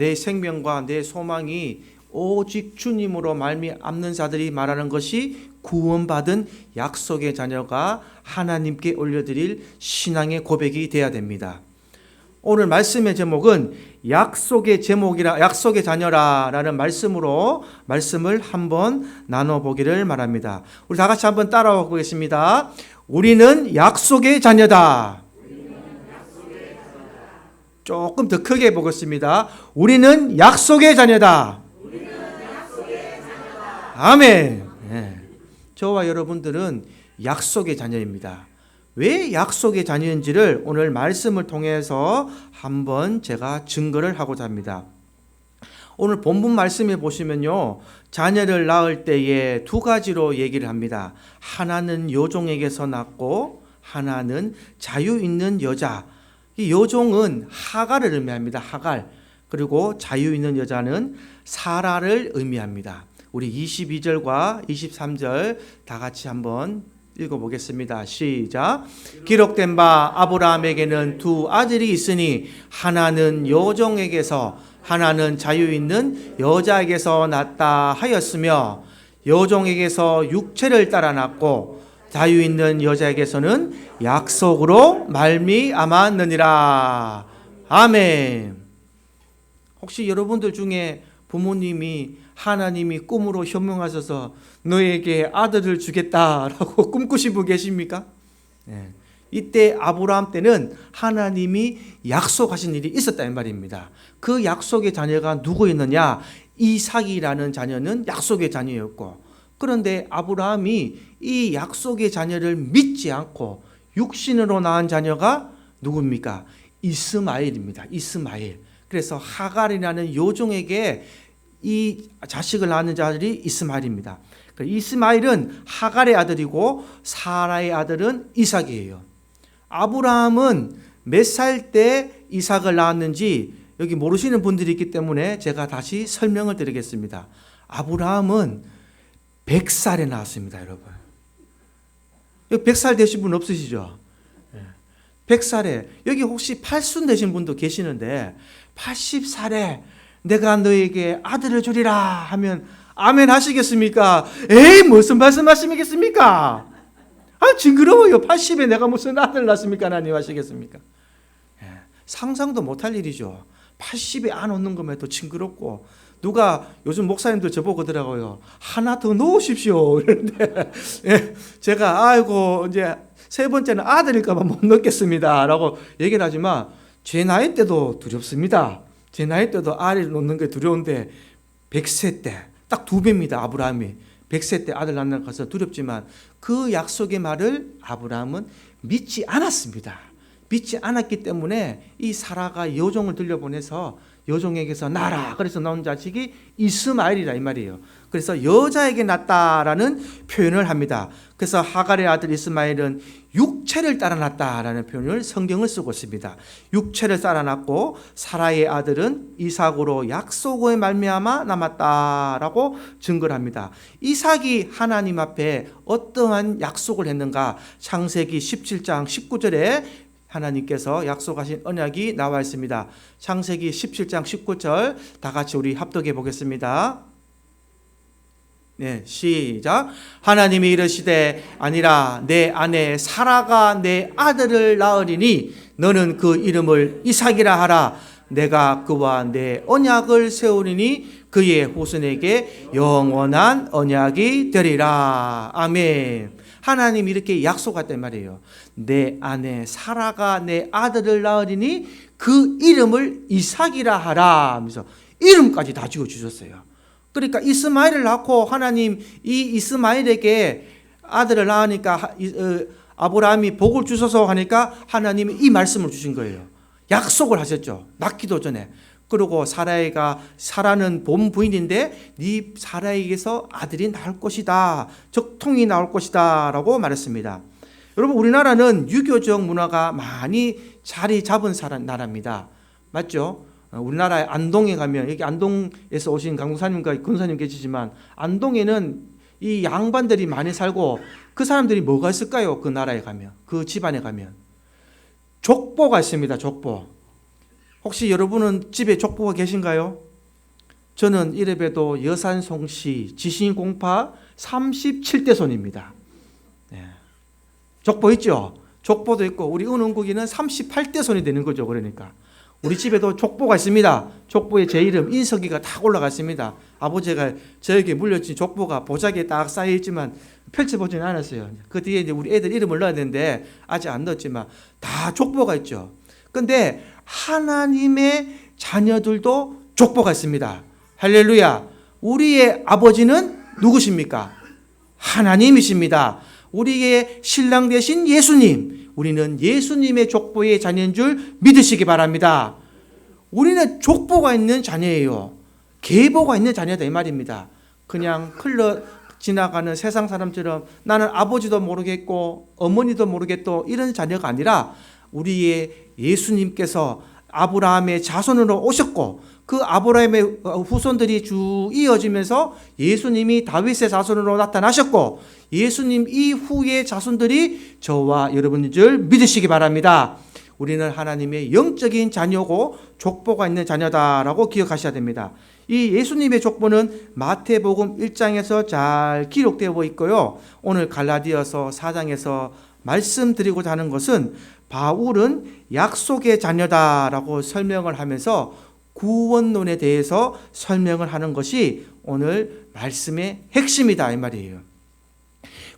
내 생명과 내 소망이 오직 주님으로 말미암는 자들이 말하는 것이 구원받은 약속의 자녀가 하나님께 올려드릴 신앙의 고백이 되어야 됩니다. 오늘 말씀의 제목은 약속의 자녀라라는 말씀으로 말씀을 한번 나눠보기를 바랍니다. 우리 다 같이 한번 따라와 보겠습니다. 우리는 약속의 자녀다. 조금 더 크게 보겠습니다. 우리는 약속의 자녀다. 아멘. 네. 저와 여러분들은 약속의 자녀입니다. 왜 약속의 자녀인지를 오늘 말씀을 통해서 한번 제가 증거를 하고자 합니다. 오늘 본문 말씀에 보시면요, 자녀를 낳을 때에 두 가지로 얘기를 합니다. 하나는 여종에게서 낳고 하나는 자유 있는 여자. 이 여종은 하갈을 의미합니다. 하갈. 그리고 자유 있는 여자는 사라를 의미합니다. 우리 22절과 23절 다 같이 한번 읽어보겠습니다. 시작. 기록된 바 아브라함에게는 두 아들이 있으니 하나는 여종에게서 하나는 자유 있는 여자에게서 낳았다 하였으며 여종에게서 육체를 따라 낳고 자유 있는 여자에게서는 약속으로 말미암았느니라. 아멘. 혹시 여러분들 중에 부모님이 하나님이 꿈으로 현명하셔서 너에게 아들을 주겠다라고 꿈꾸시고 계십니까? 네. 이때 아브라함 때는 하나님이 약속하신 일이 있었다는 말입니다. 그 약속의 자녀가 누구였느냐? 이삭이라는 자녀는 약속의 자녀였고, 그런데 아브라함이 이 약속의 자녀를 믿지 않고 육신으로 낳은 자녀가 누굽니까? 이스마엘입니다. 이스마엘. 그래서 하갈이라는 여종에게 이 자식을 낳는 자들이 이스마엘입니다. 이스마엘은 하갈의 아들이고 사라의 아들은 이삭이에요. 아브라함은 몇 살 때 이삭을 낳았는지 여기 모르시는 분들이 있기 때문에 제가 다시 설명을 드리겠습니다. 아브라함은 100살에 낳았습니다, 여러분. 100살 되신 분 없으시죠? 100살에, 여기 혹시 팔순 되신 분도 계시는데 80살에 내가 너에게 아들을 주리라 하면 아멘 하시겠습니까? 에이, 무슨 말씀하시겠습니까? 아, 징그러워요. 80에 내가 무슨 아들 낳습니까? 하나님 하시겠습니까? 상상도 못할 일이죠. 80에 안 얻는 것만 해도 징그럽고, 누가 요즘 목사님들 저보고 그러더라고요. 하나 더 넣으십시오. 이러는데 제가 아이고 이제 세 번째는 아들일까봐 못 넣겠습니다 라고 얘기를 하지만 제 나이 때도 두렵습니다. 제 나이 때도 아들을 놓는 게 두려운데 100세 때 딱 2배입니다. 아브라함이 100세 때 아들 낳는 것은 두렵지만 그 약속의 말을 아브라함은 믿지 않았습니다. 믿지 않았기 때문에 이 사라가 여종을 들려보내서 여종에게서 낳아라. 그래서 나온 자식이 이스마엘이라 이 말이에요. 그래서 여자에게 낳았다라는 표현을 합니다. 그래서 하갈의 아들 이스마엘은 육체를 따라 낳았다라는 표현을 성경을 쓰고 있습니다. 육체를 따라 낳고 사라의 아들은 이삭으로 약속의 말미암아 남았다라고 증거를 합니다. 이삭이 하나님 앞에 어떠한 약속을 했는가? 창세기 17장 19절에 하나님께서 약속하신 언약이 나와 있습니다. 창세기 17장 19절 다 같이 우리 합독해 보겠습니다. 네, 시작. 하나님이 이르시되 아니라 내 아내 사라가 내 아들을 낳으리니 너는 그 이름을 이삭이라 하라. 내가 그와 내 언약을 세우리니 그의 후손에게 영원한 언약이 되리라. 아멘. 하나님이 이렇게 약속했단 말이에요. 내 아내 사라가 내 아들을 낳으리니 그 이름을 이삭이라 하라 하면서 이름까지 다 지어주셨어요. 그러니까 이스마엘을 낳고 하나님 이 이스마엘에게 아들을 낳으니까 아브라함이 복을 주셔서 하니까 하나님이 이 말씀을 주신 거예요. 약속을 하셨죠. 낳기도 전에. 그리고 사라는 본 부인인데 네 사라에게서 아들이 나올 것이다. 적통이 나올 것이다 라고 말했습니다. 여러분, 우리나라는 유교적 문화가 많이 자리 잡은 나라입니다. 맞죠? 우리나라의 안동에 가면, 여기 안동에서 오신 강사님과 권사님 계시지만 안동에는 이 양반들이 많이 살고 그 사람들이 뭐가 있을까요? 그 나라에 가면, 그 집안에 가면 족보가 있습니다. 족보. 혹시 여러분은 집에 족보가 계신가요? 저는 이래봬도 여산 송씨 지신공파 37대 손입니다. 네. 족보 있죠? 족보도 있고 우리 은원국이는 38대 손이 되는 거죠. 그러니까 우리 집에도 족보가 있습니다. 족보에 제 이름 인석이가 다 올라가 있습니다. 아버지가 저에게 물려준 족보가 보자기에 딱 쌓여 있지만 펼쳐보지는 않았어요. 그 뒤에 이제 우리 애들 이름을 넣어야 되는데 아직 안 넣었지만 다 족보가 있죠. 근데 하나님의 자녀들도 족보가 있습니다. 할렐루야. 우리의 아버지는 누구십니까? 하나님이십니다. 우리의 신랑 되신 예수님, 우리는 예수님의 족보의 자녀인 줄 믿으시기 바랍니다. 우리는 족보가 있는 자녀예요. 계보가 있는 자녀다 이 말입니다. 그냥 흘러 지나가는 세상 사람처럼 나는 아버지도 모르겠고 어머니도 모르겠고 이런 자녀가 아니라 우리의 예수님께서 아브라함의 자손으로 오셨고 그 아브라함의 후손들이 쭉 이어지면서 예수님이 다윗의 자손으로 나타나셨고 예수님 이후의 자손들이 저와 여러분인 줄 믿으시기 바랍니다. 우리는 하나님의 영적인 자녀고 족보가 있는 자녀다라고 기억하셔야 됩니다. 이 예수님의 족보는 마태복음 1장에서 잘 기록되어 있고요. 오늘 갈라디아서 4장에서 말씀드리고자 하는 것은 바울은 약속의 자녀다라고 설명을 하면서 구원론에 대해서 설명을 하는 것이 오늘 말씀의 핵심이다 이 말이에요.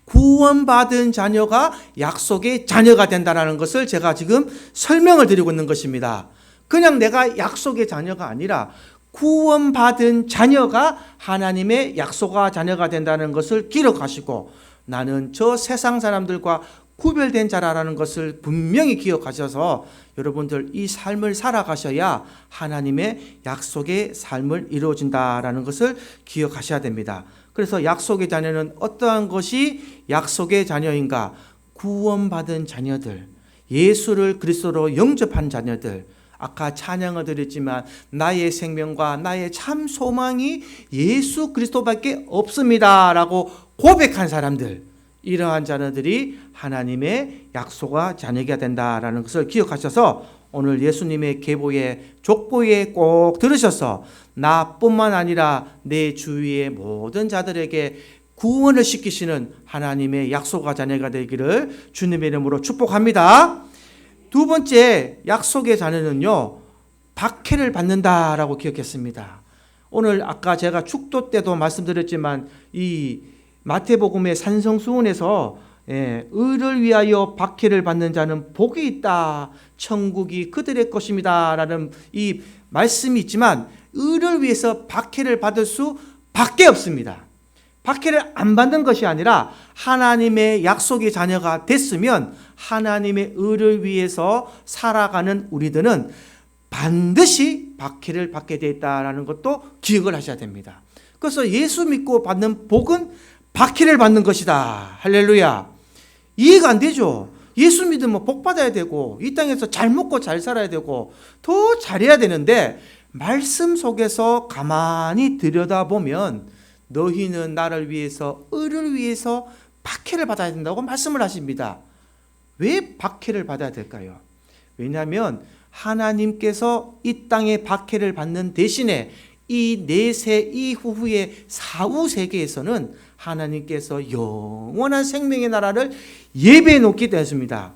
구원받은 자녀가 약속의 자녀가 된다는 것을 제가 지금 설명을 드리고 있는 것입니다. 그냥 내가 약속의 자녀가 아니라 구원받은 자녀가 하나님의 약속의 자녀가 된다는 것을 기록하시고 나는 저 세상 사람들과 구별된 자라는 것을 분명히 기억하셔서 여러분들 이 삶을 살아가셔야 하나님의 약속의 삶을 이루어진다라는 것을 기억하셔야 됩니다. 그래서 약속의 자녀는 어떠한 것이 약속의 자녀인가? 구원받은 자녀들, 예수를 그리스도로 영접한 자녀들, 아까 찬양을 드렸지만 나의 생명과 나의 참 소망이 예수 그리스도밖에 없습니다라고 고백한 사람들, 이러한 자녀들이 하나님의 약속의 자녀가 된다라는 것을 기억하셔서 오늘 예수님의 계보에 족보에 꼭 들으셔서 나뿐만 아니라 내 주위의 모든 자들에게 구원을 시키시는 하나님의 약속의 자녀가 되기를 주님의 이름으로 축복합니다. 두 번째 약속의 자녀는요, 박해를 받는다라고 기억했습니다. 오늘 아까 제가 축도 때도 말씀드렸지만 이 마태복음의 산성수훈에서 의를 위하여 박해를 받는 자는 복이 있다, 천국이 그들의 것입니다 라는 이 말씀이 있지만 의를 위해서 박해를 받을 수밖에 없습니다. 박해를 안 받는 것이 아니라 하나님의 약속의 자녀가 됐으면 하나님의 의를 위해서 살아가는 우리들은 반드시 박해를 받게 되어 있다는 것도 기억을 하셔야 됩니다. 그래서 예수 믿고 받는 복은 박해를 받는 것이다. 할렐루야. 이해가 안 되죠. 예수 믿으면 복 받아야 되고 이 땅에서 잘 먹고 잘 살아야 되고 더 잘해야 되는데 말씀 속에서 가만히 들여다보면 너희는 나를 위해서 의를 위해서 박해를 받아야 된다고 말씀을 하십니다. 왜 박해를 받아야 될까요? 왜냐하면 하나님께서 이 땅에 박해를 받는 대신에 이 내세 이후의 사후 세계에서는 하나님께서 영원한 생명의 나라를 예배해 놓기 때문입니다.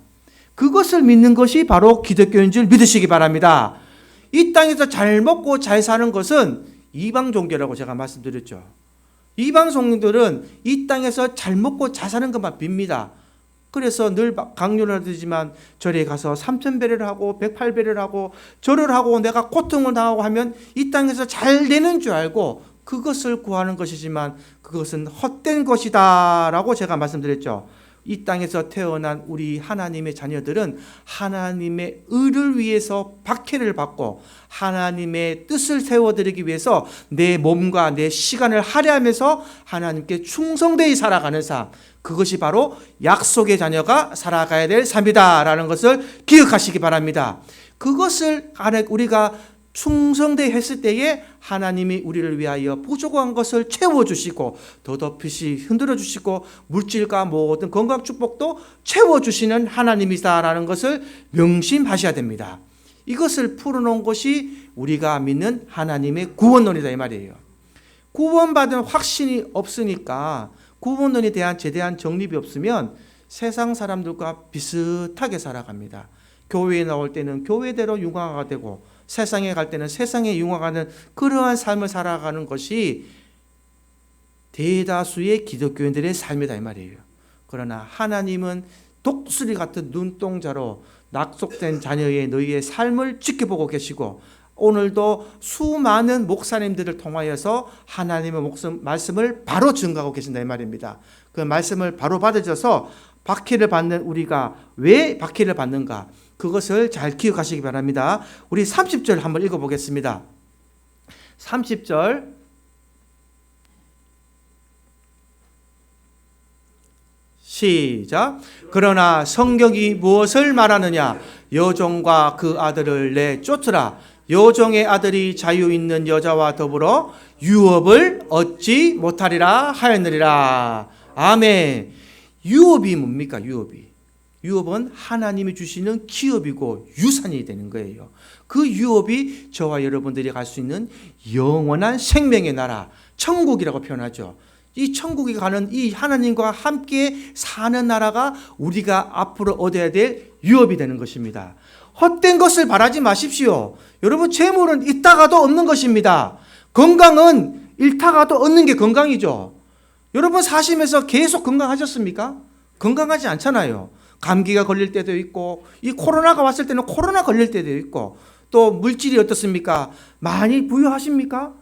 그것을 믿는 것이 바로 기독교인 줄 믿으시기 바랍니다. 이 땅에서 잘 먹고 잘 사는 것은 이방 종교라고 제가 말씀드렸죠. 이방 종교들은 이 땅에서 잘 먹고 잘 사는 것만 빕니다. 그래서 늘 강요를 하지만 절에 가서 3,000배를 하고 108배를 하고 절을 하고 내가 고통을 당하고 하면 이 땅에서 잘 되는 줄 알고 그것을 구하는 것이지만 그것은 헛된 것이다 라고 제가 말씀드렸죠. 이 땅에서 태어난 우리 하나님의 자녀들은 하나님의 의를 위해서 박해를 받고 하나님의 뜻을 세워드리기 위해서 내 몸과 내 시간을 할애하면서 하나님께 충성되이 살아가는 삶, 그것이 바로 약속의 자녀가 살아가야 될 삶이다 라는 것을 기억하시기 바랍니다. 그것을 우리가 충성되이 했을 때에 하나님이 우리를 위하여 부족한 것을 채워주시고 더더없이 흔들어주시고 물질과 모든 건강 축복도 채워주시는 하나님이다라는 것을 명심하셔야 됩니다. 이것을 풀어놓은 것이 우리가 믿는 하나님의 구원론이다 이 말이에요. 구원받은 확신이 없으니까, 구원론에 대한 제대한 정립이 없으면 세상 사람들과 비슷하게 살아갑니다. 교회에 나올 때는 교회대로 융화가 되고 세상에 갈 때는 세상에 융화가는 그러한 삶을 살아가는 것이 대다수의 기독교인들의 삶이다 이 말이에요. 그러나 하나님은 독수리 같은 눈동자로 낙속된 자녀의 너희의 삶을 지켜보고 계시고, 오늘도 수많은 목사님들을 통하여서 하나님의 말씀을 바로 증거하고 계신다 이 말입니다. 그 말씀을 바로 받으셔서 박해를 받는 우리가 왜 박해를 받는가, 그것을 잘 기억하시기 바랍니다. 우리 30절 한번 읽어보겠습니다. 30절 시작. 그러나 성경이 무엇을 말하느냐? 여종과 그 아들을 내쫓으라. 여종의 아들이 자유 있는 여자와 더불어 유업을 얻지 못하리라 하였느니라. 아멘. 유업이 뭡니까? 유업은 하나님이 주시는 기업이고 유산이 되는 거예요. 그 유업이 저와 여러분들이 갈 수 있는 영원한 생명의 나라, 천국이라고 표현하죠. 이 천국에 가는 이 하나님과 함께 사는 나라가 우리가 앞으로 얻어야 될 유업이 되는 것입니다. 헛된 것을 바라지 마십시오. 여러분, 재물은 있다가도 없는 것입니다. 건강은 잃다가도 얻는 게 건강이죠. 여러분 사시면서 계속 건강하셨습니까? 건강하지 않잖아요. 감기가 걸릴 때도 있고, 이 코로나가 왔을 때는 코로나 걸릴 때도 있고, 또 물질이 어떻습니까? 많이 부유하십니까?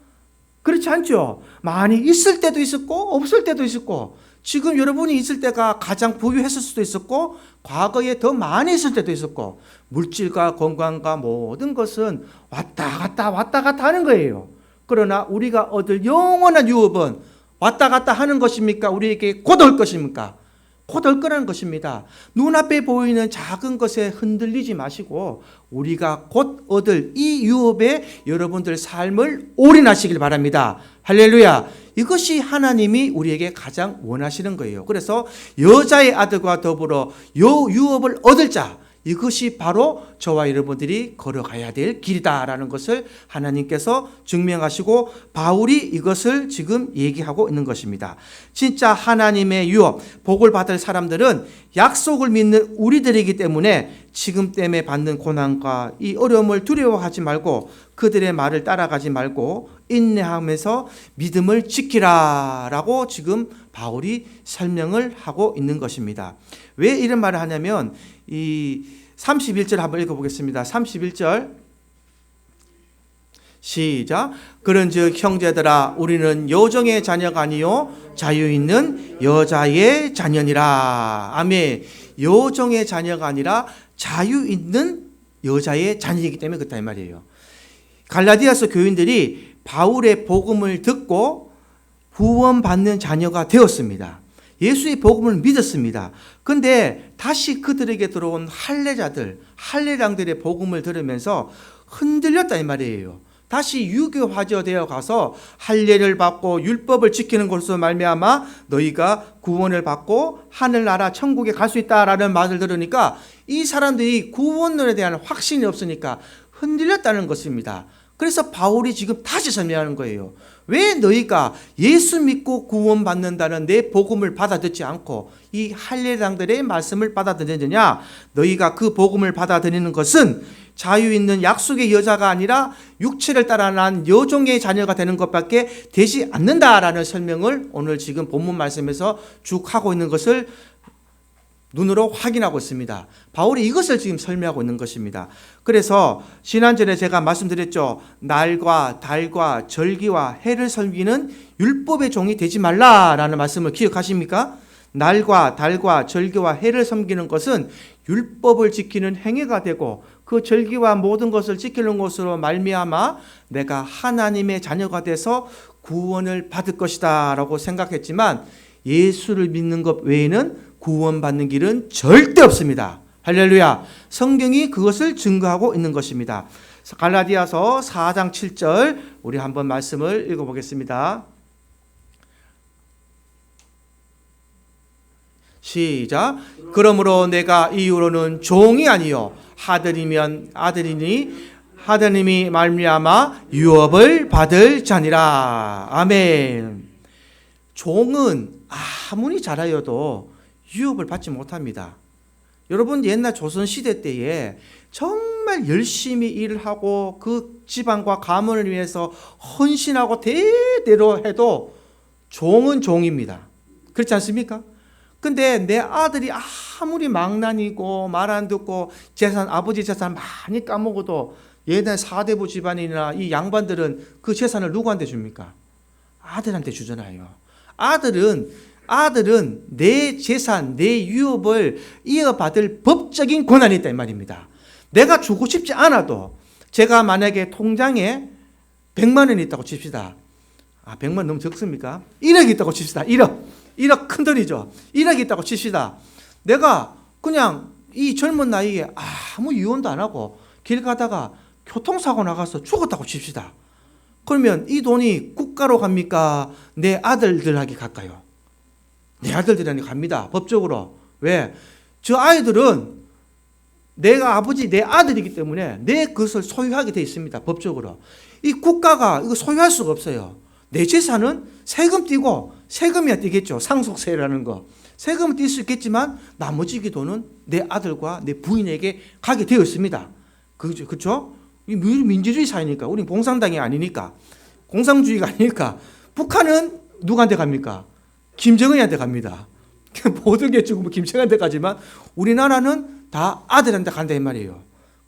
그렇지 않죠. 많이 있을 때도 있었고 없을 때도 있었고, 지금 여러분이 있을 때가 가장 부유했을 수도 있었고 과거에 더 많이 있을 때도 있었고, 물질과 건강과 모든 것은 왔다 갔다 하는 거예요. 그러나 우리가 얻을 영원한 유업은 왔다 갔다 하는 것입니까? 우리에게 곧 올 것입니까? 곧 올 거라는 것입니다. 눈앞에 보이는 작은 것에 흔들리지 마시고 우리가 곧 얻을 이 유업에 여러분들 삶을 올인하시길 바랍니다. 할렐루야. 이것이 하나님이 우리에게 가장 원하시는 거예요. 그래서 여자의 아들과 더불어 유업을 얻을 자, 이것이 바로 저와 여러분들이 걸어가야 될 길이다라는 것을 하나님께서 증명하시고 바울이 이것을 지금 얘기하고 있는 것입니다. 진짜 하나님의 유업, 복을 받을 사람들은 약속을 믿는 우리들이기 때문에 지금 때문에 받는 고난과 이 어려움을 두려워하지 말고 그들의 말을 따라가지 말고 인내하면서 믿음을 지키라라고 지금 바울이 설명을 하고 있는 것입니다. 왜 이런 말을 하냐면 이 31절 한번 읽어보겠습니다. 31절 시작. 그런즉 형제들아, 우리는 여종의 자녀가 아니요 자유 있는 여자의 자녀니라. 아멘. 여종의 자녀가 아니라 자유 있는 여자의 자녀이기 때문에 그렇다 이 말이에요. 갈라디아서 교인들이 바울의 복음을 듣고 구원받는 자녀가 되었습니다. 예수의 복음을 믿었습니다. 그런데 다시 그들에게 들어온 할례자들, 할례랑들의 복음을 들으면서 흔들렸다 이 말이에요. 다시 유교화되어 되어 가서 할례를 받고 율법을 지키는 것으로 말미암아 너희가 구원을 받고 하늘나라 천국에 갈 수 있다라는 말을 들으니까 이 사람들이 구원론에 대한 확신이 없으니까 흔들렸다는 것입니다. 그래서 바울이 지금 다시 설명하는 거예요. 왜 너희가 예수 믿고 구원받는다는 내 복음을 받아듣지 않고 이 할례당들의 말씀을 받아들이느냐? 너희가 그 복음을 받아들이는 것은 자유 있는 약속의 여자가 아니라 육체를 따라 난 여종의 자녀가 되는 것밖에 되지 않는다라는 설명을 오늘 지금 본문 말씀에서 쭉 하고 있는 것을 눈으로 확인하고 있습니다. 바울이 이것을 지금 설명하고 있는 것입니다. 그래서 지난전에 제가 말씀드렸죠. 날과 달과 절기와 해를 섬기는 율법의 종이 되지 말라라는 말씀을 기억하십니까? 날과 달과 절기와 해를 섬기는 것은 율법을 지키는 행위가 되고 그 절기와 모든 것을 지키는 것으로 말미암아 내가 하나님의 자녀가 돼서 구원을 받을 것이다 라고 생각했지만 예수를 믿는 것 외에는 구원받는 길은 절대 없습니다. 할렐루야. 성경이 그것을 증거하고 있는 것입니다. 갈라디아서 4장 7절 우리 한번 말씀을 읽어보겠습니다. 시작. 그러므로 내가 이후로는 종이 아니요 아들이면 아들이니 하나님이 말미암아 유업을 받을 자니라. 아멘. 종은 아무리 잘하여도 유업을 받지 못합니다. 여러분 옛날 조선시대 때에 정말 열심히 일을 하고 그 집안과 가문을 위해서 헌신하고 대대로 해도 종은 종입니다. 그렇지 않습니까? 근데 내 아들이 아무리 망난이고 말 안 듣고 재산, 아버지 재산 많이 까먹어도 옛날 사대부 집안이나 이 양반들은 그 재산을 누구한테 줍니까? 아들한테 주잖아요. 아들은 내 재산, 내 유업을 이어받을 법적인 권한이 있다 이 말입니다. 내가 주고 싶지 않아도 제가 만약에 통장에 100만 원이 있다고 칩시다. 100만 너무 적습니까? 1억 있다고 칩시다. 1억 큰 돈이죠. 1억 있다고 칩시다. 내가 그냥 이 젊은 나이에 아무 유언도 안 하고 길 가다가 교통사고 나가서 죽었다고 칩시다. 그러면 이 돈이 국가로 갑니까? 내 아들들에게 갈까요? 내 아들들한테 갑니다. 법적으로. 왜? 저 아이들은 내가 아버지, 내 아들이기 때문에 내 것을 소유하게 되어 있습니다. 법적으로. 이 국가가 이거 소유할 수가 없어요. 내 재산은 세금 떼고 세금이야 떼겠죠. 상속세라는 거. 세금은 뗄 수 있겠지만 나머지 돈은 내 아들과 내 부인에게 가게 되어 있습니다. 그렇죠? 이 민주주의 사회니까. 우린 공산당이 아니니까. 공산주의가 아니니까. 북한은 누구한테 갑니까? 김정은한테 갑니다. 모든 게 지금 김정은한테 가지만 우리나라는 다 아들한테 간다 이 말이에요.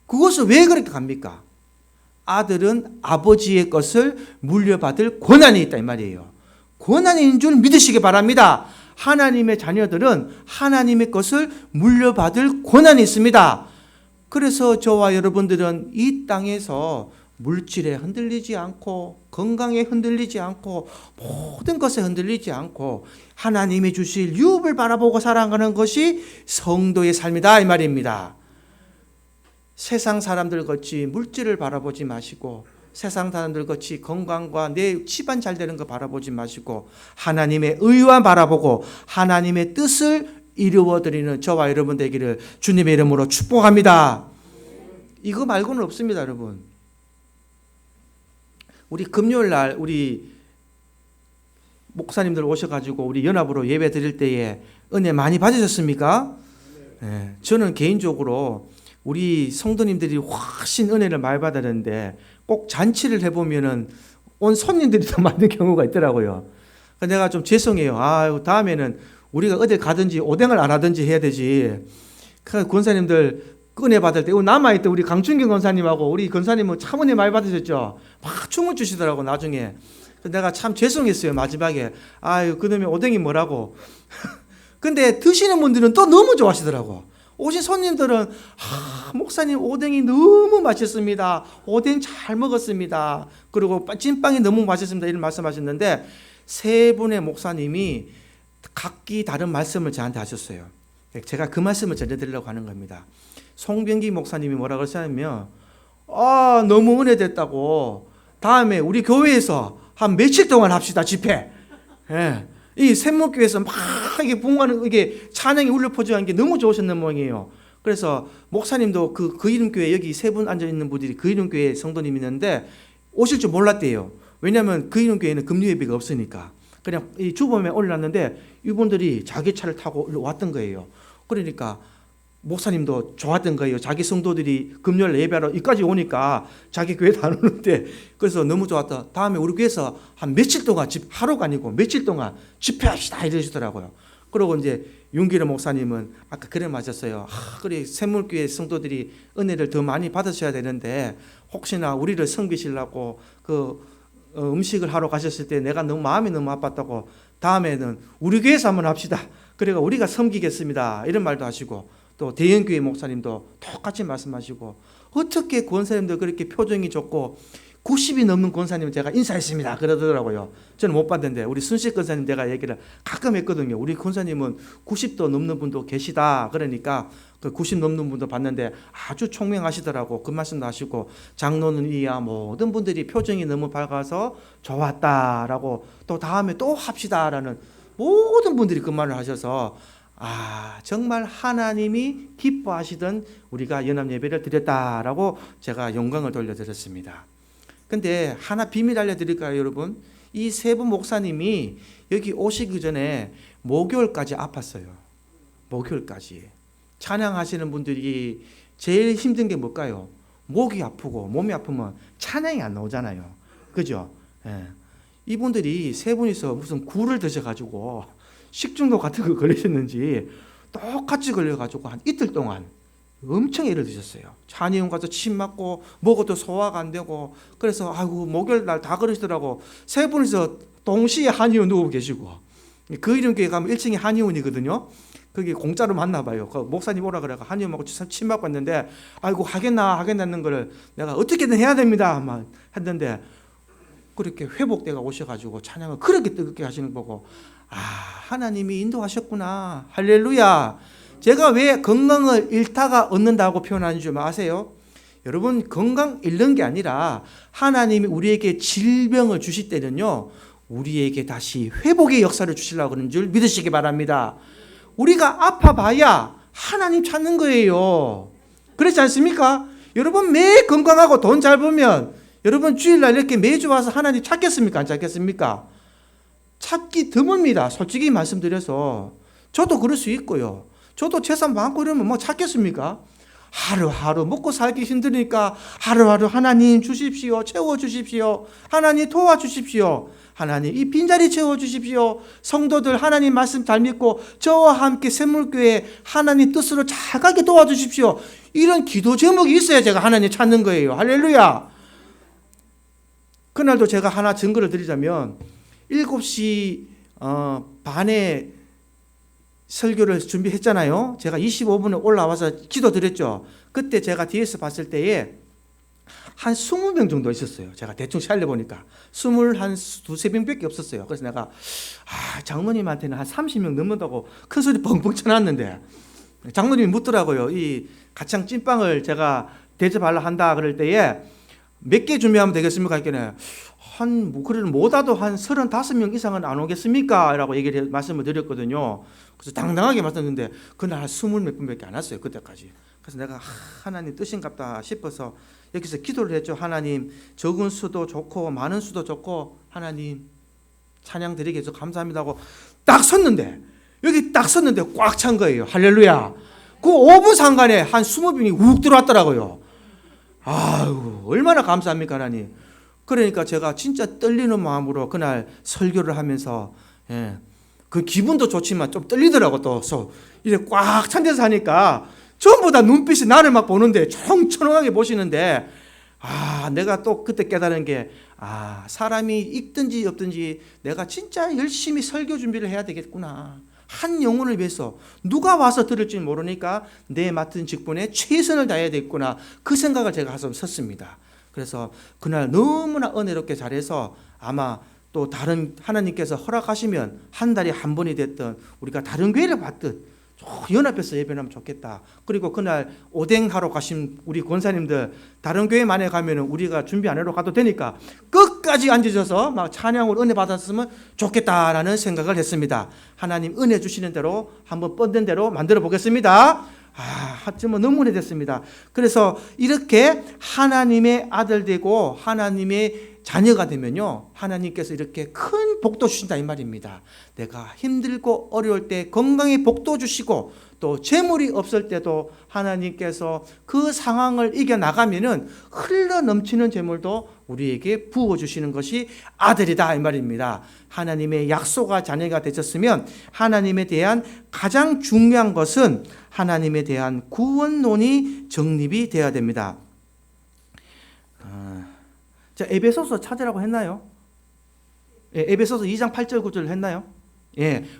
그것을 왜 그렇게 갑니까? 아들은 아버지의 것을 물려받을 권한이 있다 이 말이에요. 권한이 있는 줄 믿으시기 바랍니다. 하나님의 자녀들은 하나님의 것을 물려받을 권한이 있습니다. 그래서 저와 여러분들은 이 땅에서 물질에 흔들리지 않고 건강에 흔들리지 않고 모든 것에 흔들리지 않고 하나님이 주실 유업을 바라보고 살아가는 것이 성도의 삶이다 이 말입니다. 세상 사람들 같이 물질을 바라보지 마시고 세상 사람들 같이 건강과 내 집안 잘 되는 거 바라보지 마시고 하나님의 의와 바라보고 하나님의 뜻을 이루어드리는 저와 여러분 되기를 주님의 이름으로 축복합니다. 이거 말고는 없습니다, 여러분. 우리 금요일 날 우리 목사님들 오셔가지고 우리 연합으로 예배 드릴 때에 은혜 많이 받으셨습니까? 네, 저는 개인적으로 우리 성도님들이 훨씬 은혜를 많이 받았는데 꼭 잔치를 해보면은 온 손님들이 더 많은 경우가 있더라고요. 내가 좀 죄송해요. 다음에는 우리가 어딜 가든지 오뎅을 안 하든지 해야 되지. 그 권사님들 은혜 받을 때 남아있던 우리 강춘경 권사님하고 우리 권사님은 참 은혜 많이 받으셨죠. 막 춤을 추시더라고 나중에. 내가 참 죄송했어요 마지막에. 그놈의 오뎅이 뭐라고. 근데 드시는 분들은 또 너무 좋아하시더라고. 오신 손님들은 목사님 오뎅이 너무 맛있습니다. 오뎅 잘 먹었습니다. 그리고 찐빵이 너무 맛있습니다. 이런 말씀하셨는데 세 분의 목사님이 각기 다른 말씀을 저한테 하셨어요. 제가 그 말씀을 전해드리려고 하는 겁니다. 송병기 목사님이 뭐라고 하셨냐면 너무 은혜됐다고 다음에 우리 교회에서 한 며칠 동안 합시다 집회. 예. 이 샘목교회에서 막 이게 붕하는 이게 찬양이 울려 퍼져간 게 너무 좋으셨는 모양이에요. 그래서 목사님도 그 이름교회 여기 세 분 앉아 있는 분들이 그 이름교회 성도님이 있는데 오실 줄 몰랐대요. 왜냐하면 그 이름교회는 금요예배가 없으니까 그냥 이 주범에 올랐는데 이분들이 자기 차를 타고 왔던 거예요. 그러니까 목사님도 좋았던 거예요. 자기 성도들이 금요일 예배하러 여기까지 오니까 자기 교회도 안 오는데 그래서 너무 좋았다. 다음에 우리 교회에서 한 며칠 동안 하루가 아니고 며칠 동안 집회합시다 이러시더라고요. 그리고 이제 윤기래 목사님은 아까 그래 마셨어요. 그래 샘물교회 성도들이 은혜를 더 많이 받으셔야 되는데 혹시나 우리를 섬기시려고 음식을 하러 가셨을 때 내가 마음이 너무 아팠다고 다음에는 우리 교회에서 한번 합시다. 그래가 우리가 섬기겠습니다. 이런 말도 하시고 또 대형교회 목사님도 똑같이 말씀하시고 어떻게 권사님도 그렇게 표정이 좋고 90이 넘는 권사님 제가 인사했습니다 그러더라고요. 저는 못 봤는데 우리 순식 권사님 제가 얘기를 가끔 했거든요. 우리 권사님은 90도 넘는 분도 계시다. 그러니까 그 90 넘는 분도 봤는데 아주 총명하시더라고. 그 말씀도 하시고 장로는 이야 모든 분들이 표정이 너무 밝아서 좋았다라고 또 다음에 또 합시다라는 모든 분들이 그 말을 하셔서 정말 하나님이 기뻐하시던 우리가 연합 예배를 드렸다라고 제가 영광을 돌려드렸습니다. 근데 하나 비밀 알려드릴까요, 여러분? 이 세 분 목사님이 여기 오시기 전에 목요일까지 아팠어요. 목요일까지. 찬양하시는 분들이 제일 힘든 게 뭘까요? 목이 아프고 몸이 아프면 찬양이 안 나오잖아요. 그죠? 예. 이분들이 세 분이서 무슨 굴을 드셔가지고 식중독 같은 거 걸리셨는지 똑같이 걸려가지고 한 이틀 동안 엄청 애를 드셨어요. 한의원 가서 침 맞고 먹어도 소화가 안 되고, 그래서 목요일 날 다 그러시더라고. 세 분이서 동시에 한의원 누워 계시고, 그 이름 교회 가면 1층에 한의원이거든요. 거기 공짜로 만나 봐요. 그 목사님 오라 그래가 한의원 먹고 침 맞고 했는데, 하겠나는 거를 내가 어떻게든 해야 됩니다 막 했는데, 그렇게 회복돼가 오셔가지고 찬양을 그렇게 뜨겁게 하시는 거고, 하나님이 인도하셨구나. 할렐루야. 제가 왜 건강을 잃다가 얻는다고 표현하는 줄 아세요? 여러분, 건강 잃는 게 아니라 하나님이 우리에게 질병을 주실 때는요, 우리에게 다시 회복의 역사를 주시려고 그러는 줄 믿으시기 바랍니다. 우리가 아파봐야 하나님 찾는 거예요. 그렇지 않습니까? 여러분, 매일 건강하고 돈 잘 벌면 여러분 주일날 이렇게 매주 와서 하나님 찾겠습니까? 안 찾겠습니까? 찾기 드뭅니다. 솔직히 말씀드려서. 저도 그럴 수 있고요. 저도 재산 많고 이러면 뭐 찾겠습니까? 하루하루 먹고 살기 힘드니까 하루하루 하나님 주십시오. 채워주십시오. 하나님 도와주십시오. 하나님 이 빈자리 채워주십시오. 성도들 하나님 말씀 잘 믿고 저와 함께 샘물교회 하나님 뜻으로 잘 가게 도와주십시오. 이런 기도 제목이 있어야 제가 하나님 찾는 거예요. 할렐루야. 그날도 제가 하나 증거를 드리자면 7시 반에 설교를 준비했잖아요. 제가 25분에 올라와서 기도 드렸죠. 그때 제가 뒤에서 봤을 때에 한 20명 정도 있었어요. 제가 대충 살려보니까 22~23명밖에 없었어요. 그래서 내가 장모님한테는 한 30명 넘는다고 큰 소리 뻥뻥 쳐놨는데, 장모님이 묻더라고요. 이 가창 찐빵을 제가 대접하려 한다 그럴 때에 몇 개 준비하면 되겠습니까? 했더니 그래도 못와도 한 35명 이상은 안 오겠습니까? 라고 말씀을 드렸거든요. 그래서 당당하게 말씀드렸는데 그날 한 20몇 분밖에 안 왔어요. 그때까지. 그래서 내가 하나님 뜻인갑다 싶어서 여기서 기도를 했죠. 하나님, 적은 수도 좋고 많은 수도 좋고 하나님 찬양 드리게 해서 감사합니다 하고 딱 섰는데, 여기 딱 섰는데 꽉 찬 거예요. 할렐루야. 그 5분 상간에 한 20명이 욱 들어왔더라고요. 얼마나 감사합니까 하나님. 그러니까 제가 진짜 떨리는 마음으로 그날 설교를 하면서, 그 기분도 좋지만 좀 떨리더라고. 또 이렇게 꽉 찬 데서 하니까 전부 다 눈빛이 나를 막 보는데 청천하게 보시는데, 내가 또 그때 깨달은 게, 사람이 있든지 없든지 내가 진짜 열심히 설교 준비를 해야 되겠구나. 한 영혼을 위해서 누가 와서 들을지 모르니까 내 맡은 직분에 최선을 다해야 되겠구나. 그 생각을 제가 가서 섰습니다. 그래서 그날 너무나 은혜롭게 잘해서 아마 또 다른 하나님께서 허락하시면 한 달에 한 번이 됐던 우리가 다른 교회를 봤듯 연합해서 예배하면 좋겠다. 그리고 그날 오뎅하러 가신 우리 권사님들 다른 교회만에 가면 우리가 준비 안 해도 가도 되니까 끝까지 앉으셔서 막 찬양으로 은혜 받았으면 좋겠다라는 생각을 했습니다. 하나님 은혜 주시는 대로 한번 뻗는 대로 만들어 보겠습니다. 정말 너무 은혜됐습니다. 그래서 이렇게 하나님의 아들 되고 하나님의 자녀가 되면요, 하나님께서 이렇게 큰 복도 주신다 이 말입니다. 내가 힘들고 어려울 때 건강에 복도 주시고 또 재물이 없을 때도 하나님께서 그 상황을 이겨나가면은 흘러 넘치는 재물도 우리에게 부어주시는 것이 아들이다 이 말입니다. 하나님의 약속과 자녀가 되셨으면 하나님에 대한 가장 중요한 것은 하나님에 대한 구원론이 정립이 되어야 됩니다. 자, 에베소서 찾으라고 했나요? 에베소서 2장 8절 9절 했나요?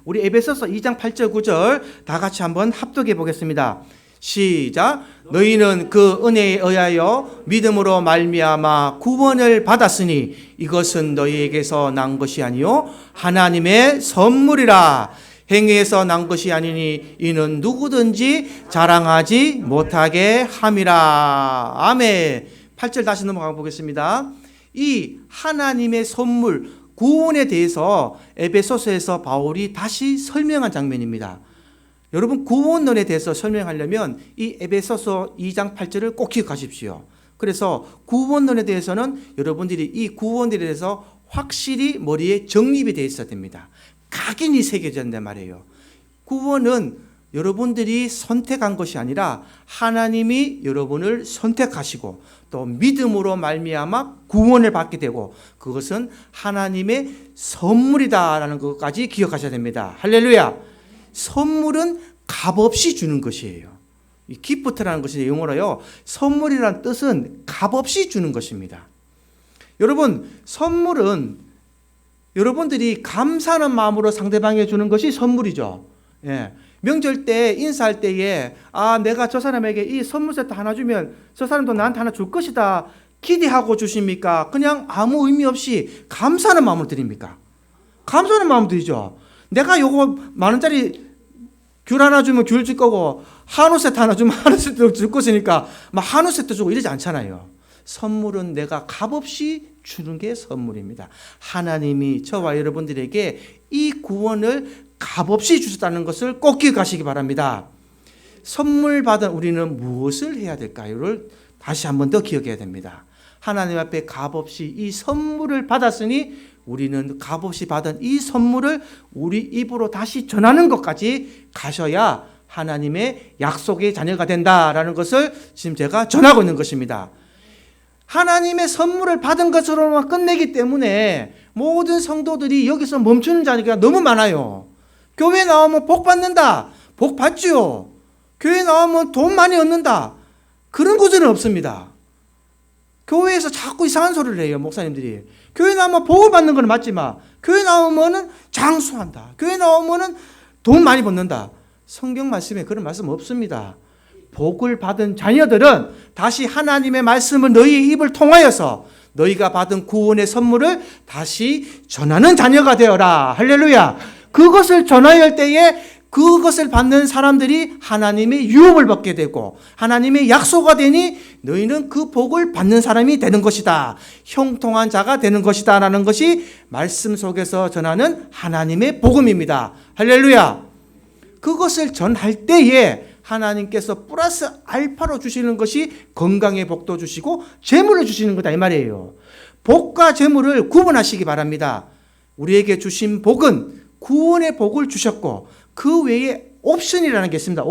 우리 에베소서 2장 8절 9절 다 같이 한번 합독해 보겠습니다. 시작. 너희는 그 은혜에 의하여 믿음으로 말미암아 구원을 받았으니 이것은 너희에게서 난 것이 아니요 하나님의 선물이라. 행위에서 난 것이 아니니 이는 누구든지 자랑하지 못하게 함이라. 아멘. 8절 다시 넘어가 보겠습니다. 이 하나님의 선물 구원에 대해서 에베소서에서 바울이 다시 설명한 장면입니다. 여러분 구원론에 대해서 설명하려면 이 에베소서 2장 8절을 꼭 기억하십시오. 그래서 구원론에 대해서는 여러분들이 이 구원에 대해서 확실히 머리에 정립이 되어 있어야 됩니다. 각인이 새겨져야 된단 말이에요. 구원은 여러분들이 선택한 것이 아니라 하나님이 여러분을 선택하시고 또 믿음으로 말미암아 구원을 받게 되고 그것은 하나님의 선물이다라는 것까지 기억하셔야 됩니다. 할렐루야. 선물은 값없이 주는 것이에요. 이 기프트라는 것이 영어로요. 선물이라는 뜻은 값없이 주는 것입니다. 여러분, 선물은 여러분들이 감사하는 마음으로 상대방에게 주는 것이 선물이죠. 예. 명절 때 인사할 때에 내가 저 사람에게 이 선물 세트 하나 주면 저 사람도 나한테 하나 줄 것이다 기대하고 주십니까? 그냥 아무 의미 없이 감사하는 마음으로 드립니까? 감사하는 마음으로 드리죠. 내가 요거 만 원짜리 귤 하나 주면 귤 줄 거고 한우 세트 하나 주면 한우 세트 줄 것이니까 막 한우 세트 주고 이러지 않잖아요. 선물은 내가 값없이 주는 게 선물입니다. 하나님이 저와 여러분들에게 이 구원을 값없이 주셨다는 것을 꼭 기억하시기 바랍니다. 선물 받은 우리는 무엇을 해야 될까요를 다시 한 번 더 기억해야 됩니다. 하나님 앞에 값없이 이 선물을 받았으니 우리는 값없이 받은 이 선물을 우리 입으로 다시 전하는 것까지 가셔야 하나님의 약속의 자녀가 된다라는 것을 지금 제가 전하고 있는 것입니다. 하나님의 선물을 받은 것으로만 끝내기 때문에 모든 성도들이 여기서 멈추는 자리가 너무 많아요. 교회 나오면 복 받는다. 복 받지요. 교회 나오면 돈 많이 얻는다. 그런 구절은 없습니다. 교회에서 자꾸 이상한 소리를 해요, 목사님들이. 교회 나오면 복을 받는 건 맞지만 교회 나오면은 장수한다. 교회 나오면은 돈 많이 받는다. 성경 말씀에 그런 말씀 없습니다. 복을 받은 자녀들은 다시 하나님의 말씀을 너희의 입을 통하여서 너희가 받은 구원의 선물을 다시 전하는 자녀가 되어라. 할렐루야. 그것을 전하여 할 때에 그것을 받는 사람들이 하나님의 유업을 받게 되고 하나님의 약속가 되니 너희는 그 복을 받는 사람이 되는 것이다. 형통한 자가 되는 것이다 라는 것이 말씀 속에서 전하는 하나님의 복음입니다. 할렐루야. 그것을 전할 때에 하나님께서 플러스 알파로 주시는 것이 건강의 복도 주시고 재물을 주시는 거다 이 말이에요. 복과 재물을 구분하시기 바랍니다. 우리에게 주신 복은 구원의 복을 주셨고 그 외에 옵션이라는 게 있습니다.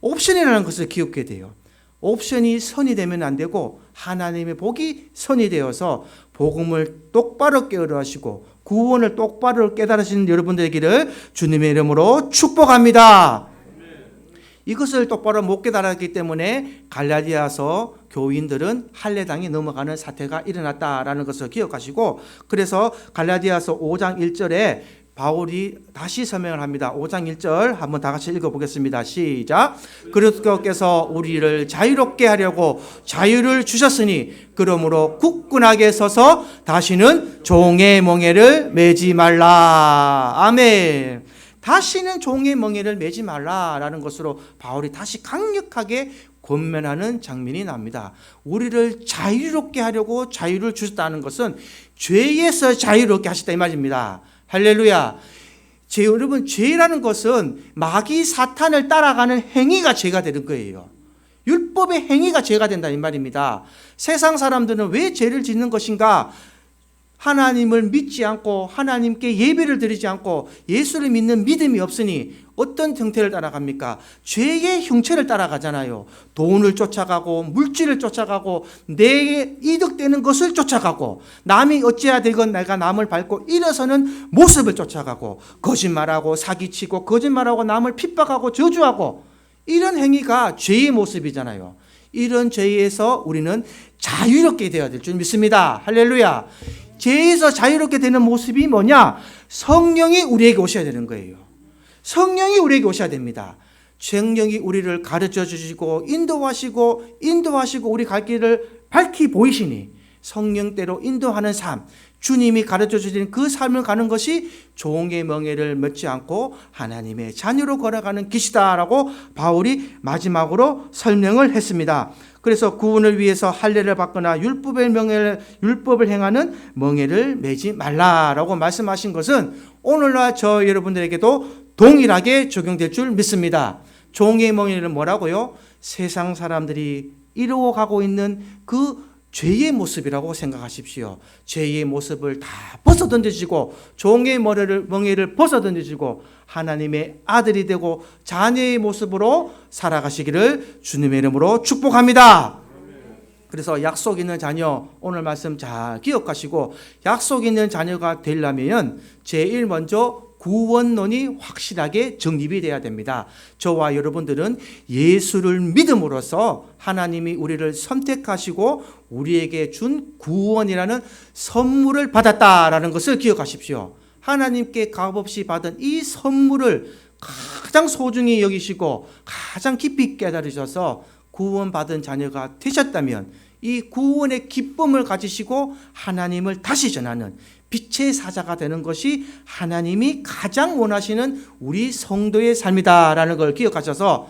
옵션이라는 것을 기억해야 돼요. 옵션이 선이 되면 안 되고 하나님의 복이 선이 되어서 복음을 똑바로 깨달으시고 구원을 똑바로 깨달으시는 여러분들에게를 주님의 이름으로 축복합니다. 이것을 똑바로 못 깨달았기 때문에 갈라디아서 교인들은 할례당에 넘어가는 사태가 일어났다라는 것을 기억하시고 그래서 갈라디아서 5장 1절에 바울이 다시 설명을 합니다. 5장 1절 한번 다 같이 읽어보겠습니다. 시작. 그리스도께서 우리를 자유롭게 하려고 자유를 주셨으니 그러므로 굳건하게 서서 다시는 종의 멍에를 매지 말라. 아멘. 다시는 종의 멍에를 매지 말라라는 것으로 바울이 다시 강력하게 권면하는 장면이 납니다. 우리를 자유롭게 하려고 자유를 주셨다는 것은 죄에서 자유롭게 하셨다 이 말입니다. 할렐루야. 여러분, 죄라는 것은 마귀 사탄을 따라가는 행위가 죄가 되는 거예요. 율법의 행위가 죄가 된다 이 말입니다. 세상 사람들은 왜 죄를 짓는 것인가? 하나님을 믿지 않고 하나님께 예배를 드리지 않고 예수를 믿는 믿음이 없으니 어떤 형태를 따라갑니까? 죄의 형체를 따라가잖아요. 돈을 쫓아가고 물질을 쫓아가고 내 이득되는 것을 쫓아가고 남이 어찌해야 되건 내가 남을 밟고 일어서는 모습을 쫓아가고 거짓말하고 사기치고 거짓말하고 남을 핍박하고 저주하고 이런 행위가 죄의 모습이잖아요. 이런 죄에서 우리는 자유롭게 되어야 될 줄 믿습니다. 할렐루야. 죄에서 자유롭게 되는 모습이 뭐냐? 성령이 우리에게 오셔야 되는 거예요. 성령이 우리에게 오셔야 됩니다. 성령이 우리를 가르쳐 주시고 인도하시고 우리 갈 길을 밝히 보이시니 성령대로 인도하는 삶, 주님이 가르쳐 주신 그 삶을 가는 것이 종의 멍에를 맺지 않고 하나님의 자녀로 걸어가는 길이다라고 바울이 마지막으로 설명을 했습니다. 그래서 구원을 위해서 할례를 받거나 율법을 행하는 멍에를 매지 말라라고 말씀하신 것은 오늘날 저 여러분들에게도 동일하게 적용될 줄 믿습니다. 종의 멍에는 뭐라고요? 세상 사람들이 이루어가고 있는 그 죄의 모습이라고 생각하십시오. 죄의 모습을 다 벗어던지시고 종의 멍에를 벗어던지시고 하나님의 아들이 되고 자녀의 모습으로 살아가시기를 주님의 이름으로 축복합니다. 그래서 약속 있는 자녀, 오늘 말씀 잘 기억하시고 약속 있는 자녀가 되려면 제일 먼저 구원론이 확실하게 정립이 돼야 됩니다. 저와 여러분들은 예수를 믿음으로써 하나님이 우리를 선택하시고 우리에게 준 구원이라는 선물을 받았다라는 것을 기억하십시오. 하나님께 값없이 받은 이 선물을 가장 소중히 여기시고 가장 깊이 깨달으셔서 구원받은 자녀가 되셨다면 이 구원의 기쁨을 가지시고 하나님을 다시 전하는 빛의 사자가 되는 것이 하나님이 가장 원하시는 우리 성도의 삶이다라는 걸 기억하셔서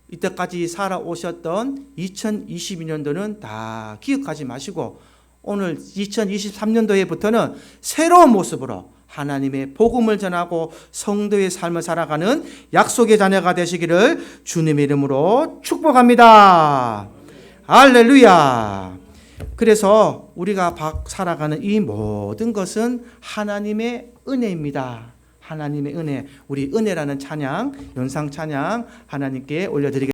이때까지 살아오셨던 2022년도는 다 기억하지 마시고 오늘 2023년도에부터는 새로운 모습으로 하나님의 복음을 전하고 성도의 삶을 살아가는 약속의 자녀가 되시기를 주님의 이름으로 축복합니다. 할렐루야. 그래서 우리가 살아가는 이 모든 것은 하나님의 은혜입니다. 하나님의 은혜, 우리 은혜라는 찬양, 연상 찬양 하나님께 올려드리겠습니다.